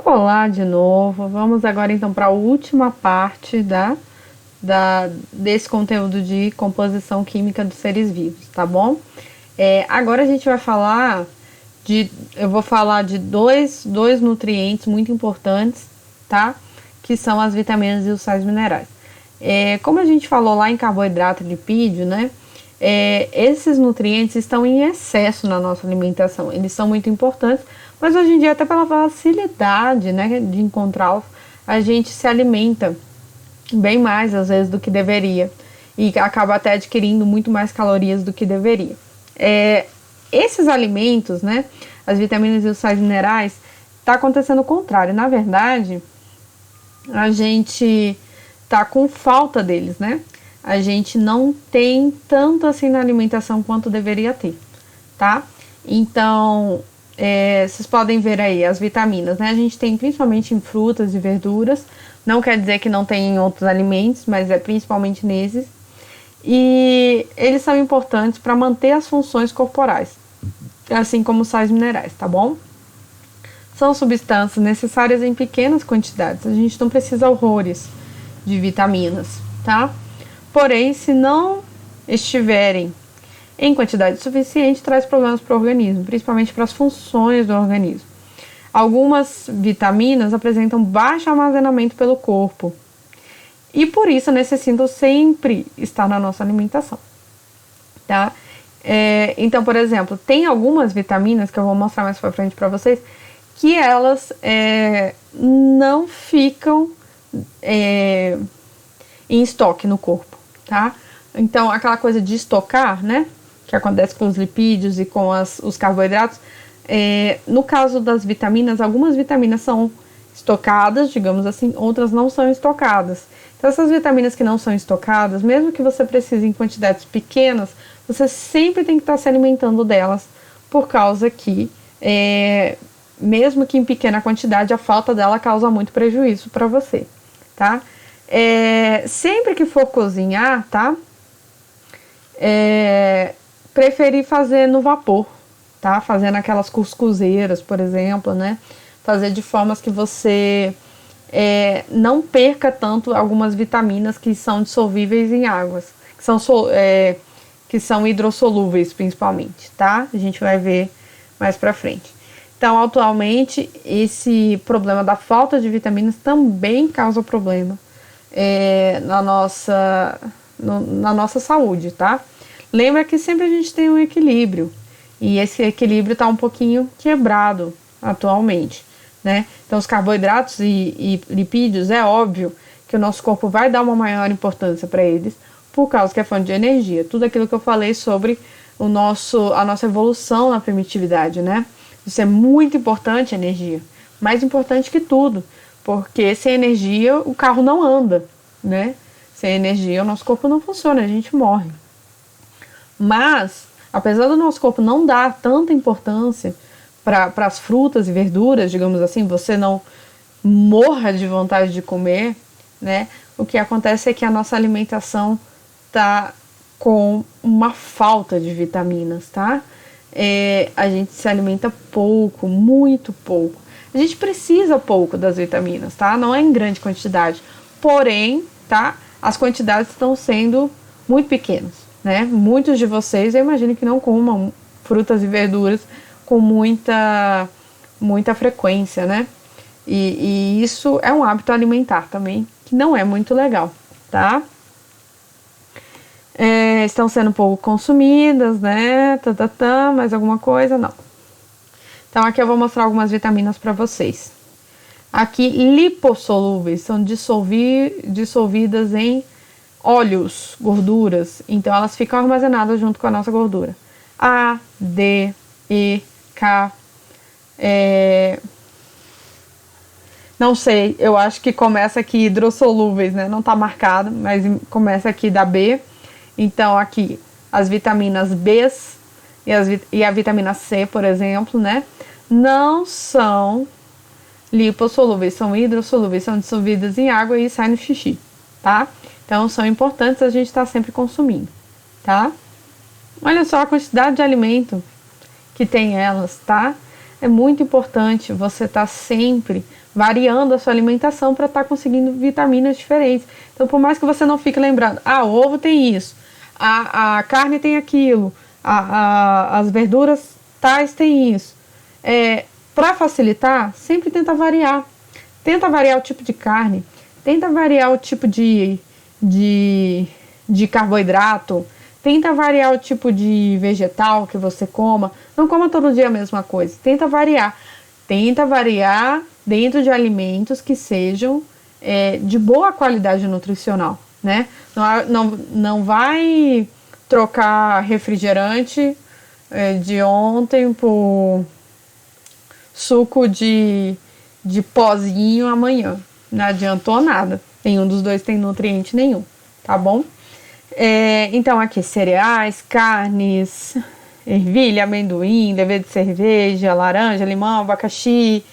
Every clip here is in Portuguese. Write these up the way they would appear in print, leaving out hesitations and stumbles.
Olá de novo, vamos agora então para a última parte desse conteúdo de composição química dos seres vivos, tá bom? Agora a gente vai falar eu vou falar de dois nutrientes muito importantes, tá? Que são as vitaminas e os sais minerais. Como a gente falou lá em carboidrato e lipídio, né? Esses nutrientes estão em excesso na nossa alimentação, eles são muito importantes, mas hoje em dia, até pela facilidade, né, de encontrá-los, a gente se alimenta bem mais às vezes do que deveria e acaba até adquirindo muito mais calorias do que deveria. Esses alimentos, né, as vitaminas e os sais minerais, está acontecendo o contrário. Na verdade, a gente está com falta deles, né? A gente não tem tanto assim na alimentação quanto deveria ter, tá? Então, vocês podem ver aí as vitaminas, né? A gente tem principalmente em frutas e verduras, não quer dizer que não tem em outros alimentos, mas é principalmente nesses. E eles são importantes para manter as funções corporais, assim como os sais minerais, tá bom? São substâncias necessárias em pequenas quantidades, a gente não precisa horrores de vitaminas, tá? Porém, se não estiverem em quantidade suficiente, traz problemas para o organismo, principalmente para as funções do organismo. Algumas vitaminas apresentam baixo armazenamento pelo corpo e por isso necessitam sempre estar na nossa alimentação, tá? Então, por exemplo, tem algumas vitaminas que eu vou mostrar mais para frente para vocês que elas não ficam em estoque no corpo, tá? Então, aquela coisa de estocar, né, que acontece com os lipídios e com os carboidratos, no caso das vitaminas, algumas vitaminas são estocadas, digamos assim, outras não são estocadas. Então, essas vitaminas que não são estocadas, mesmo que você precise em quantidades pequenas, você sempre tem que estar se alimentando delas, por causa que, mesmo que em pequena quantidade, a falta dela causa muito prejuízo para você, tá? Sempre que for cozinhar, tá? Preferir fazer no vapor, tá? Fazendo aquelas cuscuzeiras, por exemplo, né? Fazer de formas que você não perca tanto algumas vitaminas que são dissolvíveis em águas, que são hidrossolúveis principalmente, tá? A gente vai ver mais pra frente. Então, atualmente, esse problema da falta de vitaminas também causa problema na nossa saúde, tá? Lembra que sempre a gente tem um equilíbrio, e esse equilíbrio está um pouquinho quebrado atualmente, né? Então, os carboidratos e lipídios, é óbvio que o nosso corpo vai dar uma maior importância para eles, por causa que é fonte de energia. Tudo aquilo que eu falei sobre a nossa evolução na primitividade, né? Isso é muito importante, a energia. Mais importante que tudo, porque sem energia o carro não anda, né? Sem energia o nosso corpo não funciona, a gente morre. Mas, apesar do nosso corpo não dar tanta importância para as frutas e verduras, digamos assim, você não morra de vontade de comer, né? O que acontece é que a nossa alimentação tá com uma falta de vitaminas, tá? A gente se alimenta pouco, muito pouco. A gente precisa pouco das vitaminas, tá? Não é em grande quantidade. Porém, tá? As quantidades estão sendo muito pequenas, né? Muitos de vocês, eu imagino que não comam frutas e verduras com muita frequência, né? E isso é um hábito alimentar também, que não é muito legal, tá? Estão sendo pouco consumidas, né? Mais alguma coisa? Não. Então, aqui eu vou mostrar algumas vitaminas para vocês. Aqui, lipossolúveis, são dissolvidas em óleos, gorduras. Então, elas ficam armazenadas junto com a nossa gordura. A, D, E, K. Não sei, eu acho que começa aqui hidrossolúveis, né? Não tá marcado, mas começa aqui da B. Então, aqui, as vitaminas B e a vitamina C, por exemplo, né? Não são lipossolúveis, são hidrossolúveis, são dissolvidas em água e saem no xixi, tá? Então, são importantes a gente estar sempre consumindo, tá? Olha só a quantidade de alimento que tem elas, tá? é muito importante você estar sempre variando a sua alimentação para estar conseguindo vitaminas diferentes. Então, por mais que você não fique lembrando, o ovo tem isso, a carne tem aquilo, as verduras tais têm isso. Para facilitar, sempre tenta variar. Tenta variar o tipo de carne, tenta variar o tipo de carboidrato, tenta variar o tipo de vegetal que você coma. Não coma todo dia a mesma coisa, tenta variar. Tenta variar dentro de alimentos que sejam de boa qualidade nutricional, né? Não vai trocar refrigerante de ontem por suco de pozinho amanhã. Não adiantou nada. Nenhum dos dois tem nutriente nenhum, tá bom? Então aqui cereais, carnes, ervilha, amendoim, levedura de cerveja, laranja, limão, abacaxi.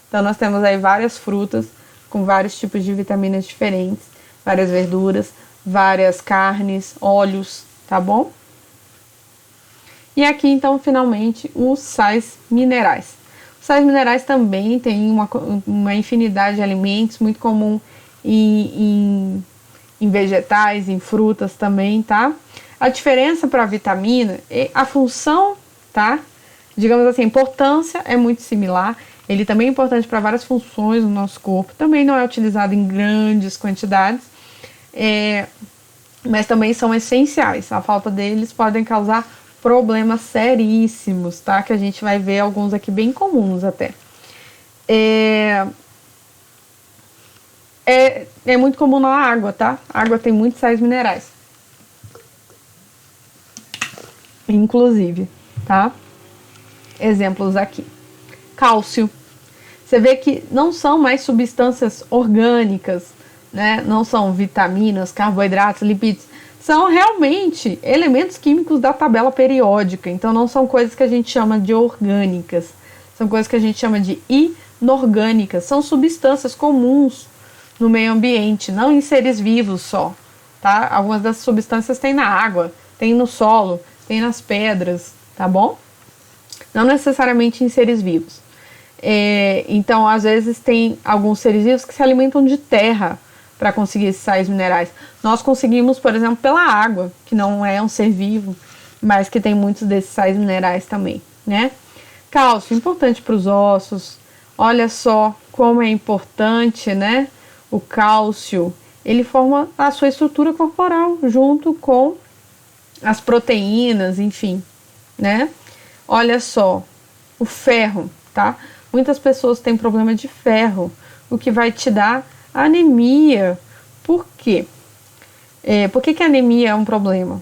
Então nós temos aí várias frutas com vários tipos de vitaminas diferentes, várias verduras, várias carnes, óleos, tá bom? E aqui então finalmente os sais minerais. Os sais minerais também têm uma infinidade de alimentos, muito comum em vegetais, em frutas também, tá? A diferença para a vitamina é a função, tá? Digamos assim, a importância é muito similar. Ele também é importante para várias funções no nosso corpo. Também não é utilizado em grandes quantidades, mas também são essenciais. A falta deles podem causar problemas seríssimos, tá? Que a gente vai ver alguns aqui bem comuns até. É muito comum na água, tá? A água tem muitos sais minerais. Inclusive, tá? Exemplos aqui. Cálcio. Você vê que não são mais substâncias orgânicas, né? Não são vitaminas, carboidratos, lipídios. São realmente elementos químicos da tabela periódica. Então não são coisas que a gente chama de orgânicas. São coisas que a gente chama de inorgânicas. São substâncias comuns no meio ambiente, não em seres vivos só, tá? Algumas dessas substâncias tem na água, tem no solo, tem nas pedras, tá bom? Não necessariamente em seres vivos. Então, às vezes, tem alguns seres vivos que se alimentam de terra para conseguir esses sais minerais. Nós conseguimos, por exemplo, pela água, que não é um ser vivo, mas que tem muitos desses sais minerais também, né? Cálcio, importante para os ossos. Olha só como é importante, né? O cálcio, ele forma a sua estrutura corporal junto com as proteínas, enfim, né? Olha só, o ferro, tá? Muitas pessoas têm problema de ferro, o que vai te dar anemia. Por quê? Por que a anemia é um problema?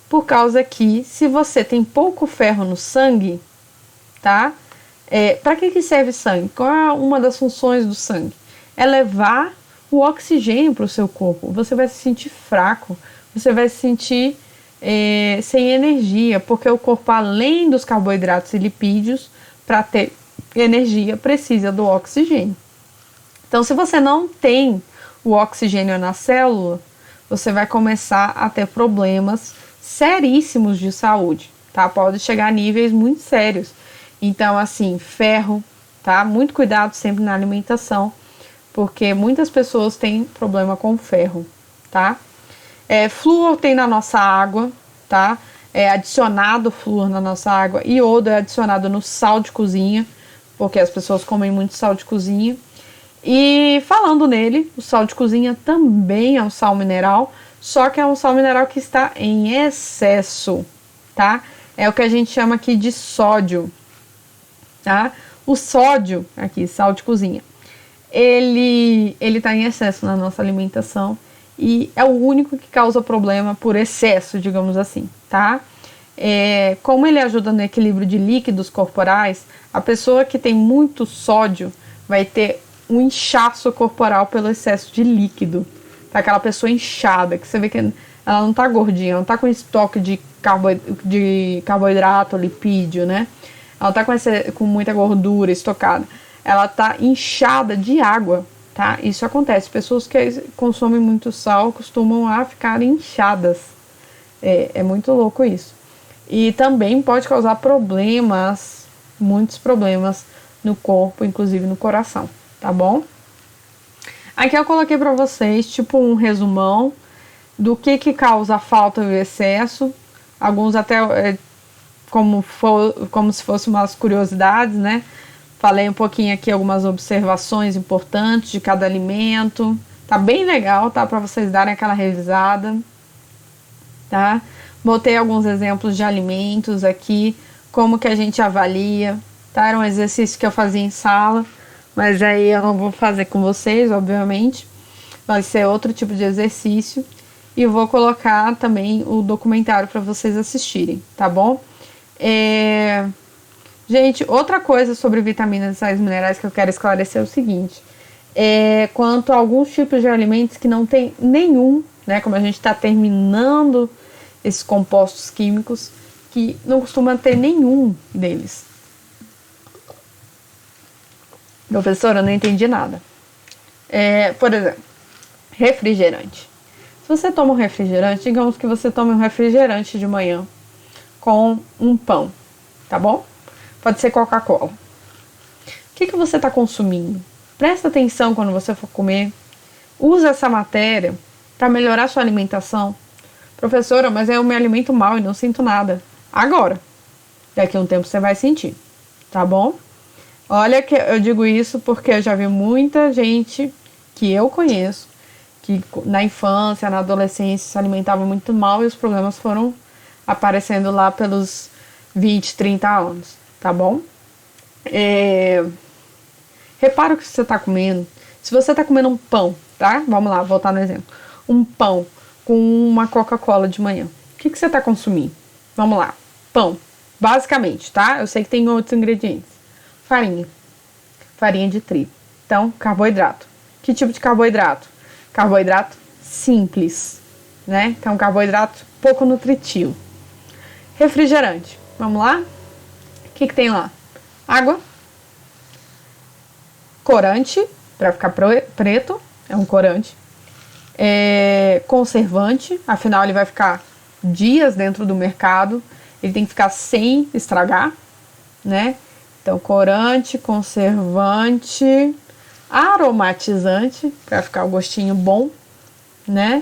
Por causa que se você tem pouco ferro no sangue, tá? Para que serve sangue? Qual é uma das funções do sangue? É levar o oxigênio para o seu corpo. Você vai se sentir fraco, você vai se sentir sem energia, porque o corpo, além dos carboidratos e lipídios, para ter energia, precisa do oxigênio. Então, se você não tem o oxigênio na célula, você vai começar a ter problemas seríssimos de saúde, tá? Pode chegar a níveis muito sérios. Então, assim, ferro, tá? Muito cuidado sempre na alimentação, porque muitas pessoas têm problema com ferro, tá? Flúor tem na nossa água, tá? É adicionado flúor na nossa água. Iodo é adicionado no sal de cozinha, porque as pessoas comem muito sal de cozinha. E falando nele, o sal de cozinha também é um sal mineral, só que é um sal mineral que está em excesso, tá? É o que a gente chama aqui de sódio, tá? O sódio, aqui, sal de cozinha, ele está em excesso na nossa alimentação e é o único que causa problema por excesso, digamos assim, tá? Como ele ajuda no equilíbrio de líquidos corporais, a pessoa que tem muito sódio vai ter um inchaço corporal pelo excesso de líquido. Tá? Aquela pessoa inchada, que você vê que ela não tá gordinha, não tá com estoque de carboidrato, lipídio, né? Ela tá com muita gordura estocada. Ela tá inchada de água, tá? Isso acontece. Pessoas que consomem muito sal costumam a ficar inchadas. É muito louco isso. E também pode causar problemas muitos problemas no corpo, inclusive no coração, tá bom? Aqui eu coloquei para vocês, tipo um resumão do que causa a falta e o excesso, alguns até como se fossem umas curiosidades, né? Falei um pouquinho aqui algumas observações importantes de cada alimento. Tá bem legal, tá? Para vocês darem aquela revisada, tá? Botei alguns exemplos de alimentos aqui, como que a gente avalia, tá? Era um exercício que eu fazia em sala, mas aí eu não vou fazer com vocês, obviamente. Vai ser outro tipo de exercício. E vou colocar também o documentário para vocês assistirem, tá bom? Gente, outra coisa sobre vitaminas e sais minerais que eu quero esclarecer é o seguinte. Quanto a alguns tipos de alimentos que não tem nenhum, né? Como a gente está terminando esses compostos químicos, que não costuma ter nenhum deles. Professora, eu não entendi nada. Por exemplo, refrigerante. Se você toma um refrigerante, digamos que você tome um refrigerante de manhã com um pão, tá bom? Pode ser Coca-Cola. O que você está consumindo? Presta atenção quando você for comer. Usa essa matéria para melhorar sua alimentação. Professora, mas eu me alimento mal e não sinto nada. Agora. Daqui a um tempo você vai sentir, tá bom? Olha que eu digo isso porque eu já vi muita gente que eu conheço que na infância, na adolescência se alimentava muito mal e os problemas foram aparecendo lá pelos 20, 30 anos, tá bom? Repara o que você está comendo. Se você está comendo um pão, tá? Vamos lá, voltar no exemplo. Um pão com uma Coca-Cola de manhã. O que você está consumindo? Vamos lá. Pão, basicamente, tá? Eu sei que tem outros ingredientes. Farinha. Farinha de trigo. Então, carboidrato. Que tipo de carboidrato? Carboidrato simples, né? Então, carboidrato pouco nutritivo. Refrigerante. Vamos lá? O que tem lá? Água. Corante, para ficar preto. É um corante. Conservante. Afinal, ele vai ficar dias dentro do mercado. Ele tem que ficar sem estragar, né? Então, corante, conservante, aromatizante, para ficar o gostinho bom, né?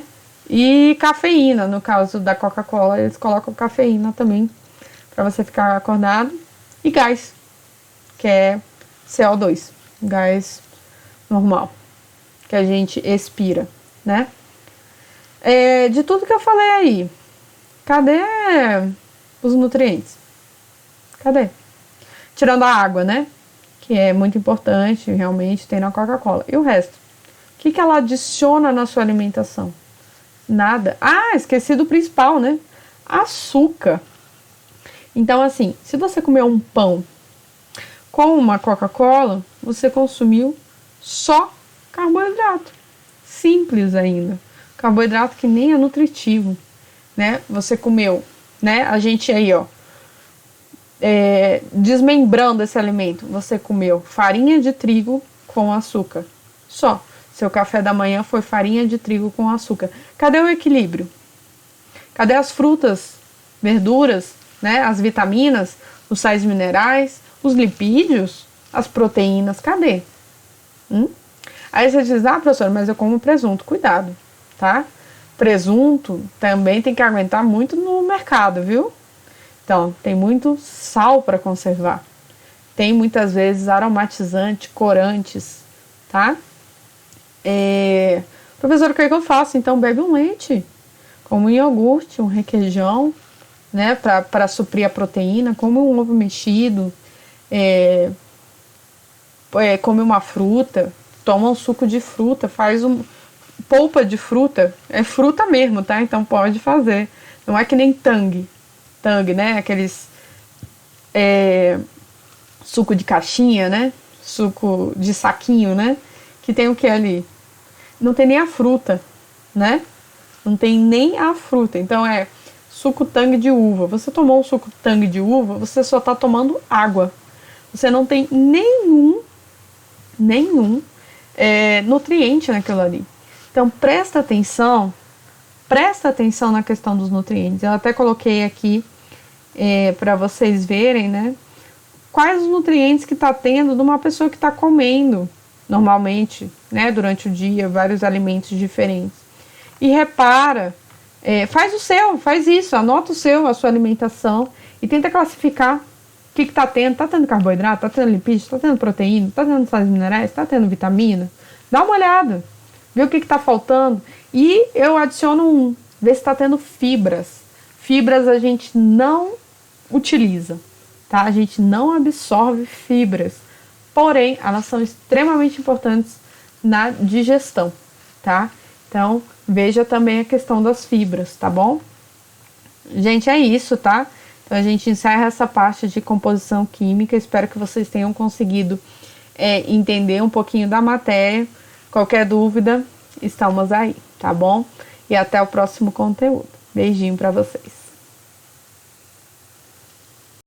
E cafeína, no caso da Coca-Cola, eles colocam cafeína também, para você ficar acordado. E gás, que é CO2, gás normal, que a gente expira, né? De tudo que eu falei aí, cadê os nutrientes? Cadê? Tirando a água, né? Que é muito importante, realmente, tem na Coca-Cola. E o resto? O que ela adiciona na sua alimentação? Nada. Ah, esqueci do principal, né? Açúcar. Então, assim, se você comer um pão com uma Coca-Cola, você consumiu só carboidrato. Simples ainda. Carboidrato que nem é nutritivo, né? Você comeu, né? A gente aí, ó, desmembrando esse alimento, você comeu farinha de trigo com açúcar. Só. Seu café da manhã foi farinha de trigo com açúcar. Cadê o equilíbrio? Cadê as frutas, verduras, né? As vitaminas, os sais minerais, os lipídios, as proteínas? Cadê? Aí você diz, professora, mas eu como presunto. Cuidado, tá? Presunto também tem que aguentar muito no mercado, viu? Então, tem muito sal para conservar. Tem muitas vezes aromatizante, corantes, tá? Professor, o que é que eu faço? Então, bebe um leite, como um iogurte, um requeijão, né? Para suprir a proteína, come um ovo mexido, come uma fruta, toma um suco de fruta, faz polpa de fruta, é fruta mesmo, tá? Então pode fazer. Não é que nem Tang, né? Aqueles suco de caixinha, né? Suco de saquinho, né? Que tem o que ali? Não tem nem a fruta, né? Não tem nem a fruta. Então suco Tang de uva. Você tomou um suco Tang de uva, você só tá tomando água. Você não tem nenhum nutriente naquilo ali. Então presta atenção na questão dos nutrientes. Eu até coloquei aqui para vocês verem, né? quais os nutrientes que está tendo de uma pessoa que está comendo normalmente, né, durante o dia, vários alimentos diferentes. E repara, faz isso, anota a sua alimentação e tenta classificar o que está tendo. Está tendo carboidrato, está tendo lipídio, está tendo proteína, está tendo sais minerais, está tendo vitamina. Dá uma olhada, vê o que está faltando. E eu adiciono vê se está tendo fibras. Fibras a gente não utiliza, tá? A gente não absorve fibras, porém elas são extremamente importantes na digestão, tá? Então veja também a questão das fibras, tá bom? Gente, é isso, tá? Então a gente encerra essa parte de composição química. Espero que vocês tenham conseguido entender um pouquinho da matéria. Qualquer dúvida, estamos aí, tá bom? E até o próximo conteúdo. Beijinho pra vocês.